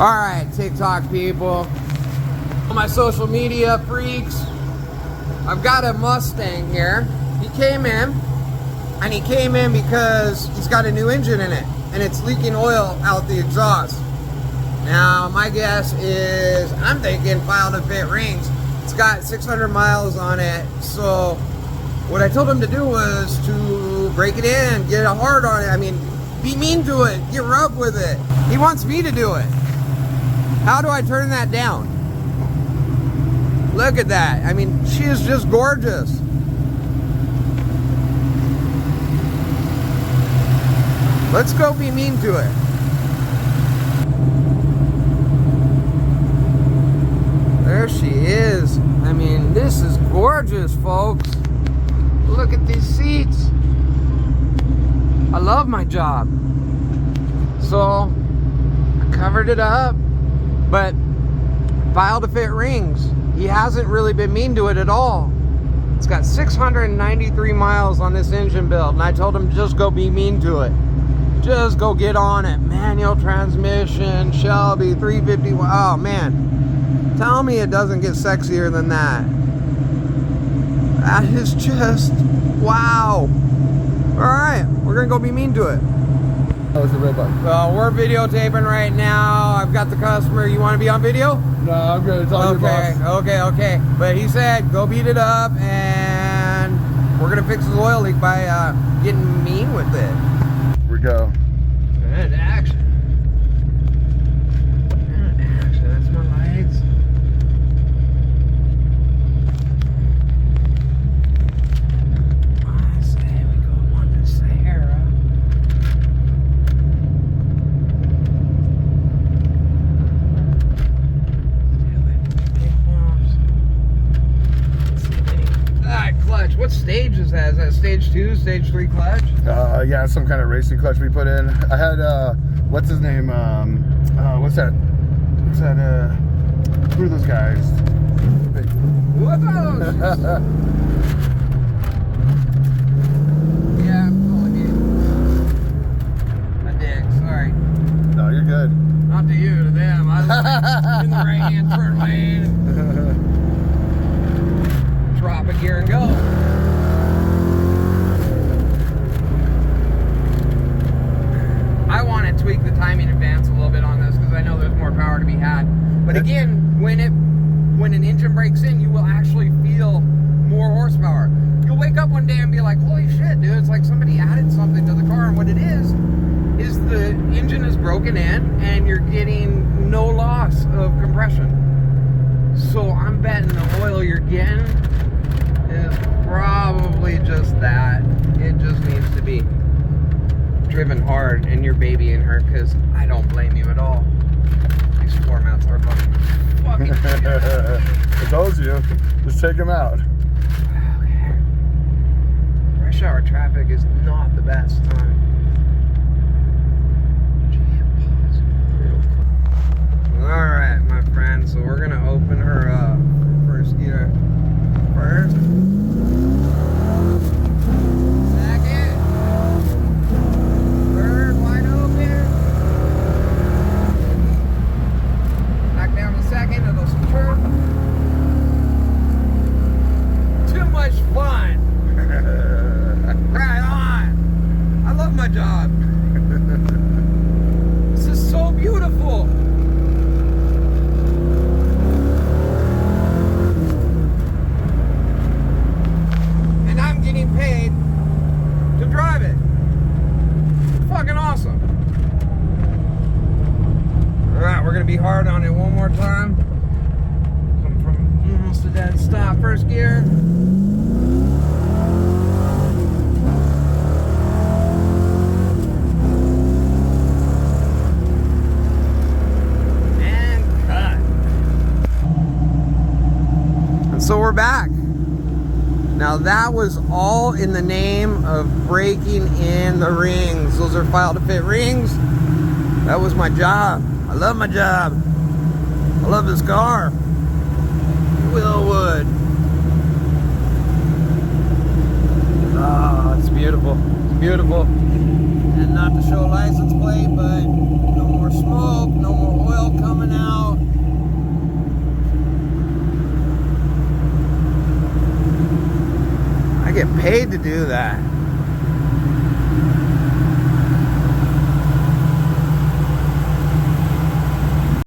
Alright, TikTok people, all my social media freaks, I've got a Mustang here. He came in because he's got a new engine in it, and it's leaking oil out the exhaust. Now, my guess is, I'm thinking file to fit rings. It's got 600 miles on it, so what I told him to do was to break it in, get a hard on it. I mean, be mean to it, get rough with it. He wants me to do it. How do I turn that down? Look at that. I mean, she is just gorgeous. Let's go be mean to it. There she is. I mean, this is gorgeous, folks. Look at these seats. I love my job. So, I covered it up, but file to fit rings. He hasn't really been mean to it at all. It's got 693 miles on this engine build, and I told him just go be mean to it. Just go get on it. Manual transmission, Shelby, 350. Oh man, tell me it doesn't get sexier than that. That is just wow. All right, we're gonna go be mean to it. Oh, it's the red button. Well, we're videotaping right now. I've got the customer. You want to be on video? No, I'm good. It's all your boss. Okay. But he said go beat it up, and we're gonna fix his oil leak by getting mean with it. Here we go. Good action. Good action. That's my lights. I say we go on to Sahara. Clutch. What stage is that? Is that stage 2, stage 3 clutch? Yeah, some kind of racing clutch we put in. I had what's his name? What's that? Who are those guys? What are those? Yeah, I'm calling you. My dick, sorry. No, you're good. Not to you, to them. I was in the right hand turn lane. Drop a gear and go. I want to tweak the timing advance a little bit on this because I know there's more power to be had. But again, when an engine breaks in, you will actually feel more horsepower. You'll wake up one day and be like, holy shit, dude, it's like somebody added something to the car. And what it is the engine is broken in and you're getting no loss of compression. So I'm betting the oil you're getting is probably just that. It just needs to be driven hard, and you're babying her, because I don't blame you at all. These floor mats are fucking I told you, just take them out. Okay. Rush hour traffic is not the best time. Alright, my friend, so we're gonna open her up. First gear first. Second. Third, wide open. Knock down the second, it'll secure. Too much fun. Right on. I love my job. This is so beautiful. Paid to drive it. Fucking awesome. Alright, we're gonna be hard on it one more time. Come from almost a dead stop. First gear. And cut. And so we're back. Now that was all in the name of breaking in the rings. Those are file to fit rings. That was my job. I love my job. I love this car. Willwood. Ah, it's beautiful. It's beautiful. And not to show license plate, but no more smoke, no more oil coming. I get paid to do that.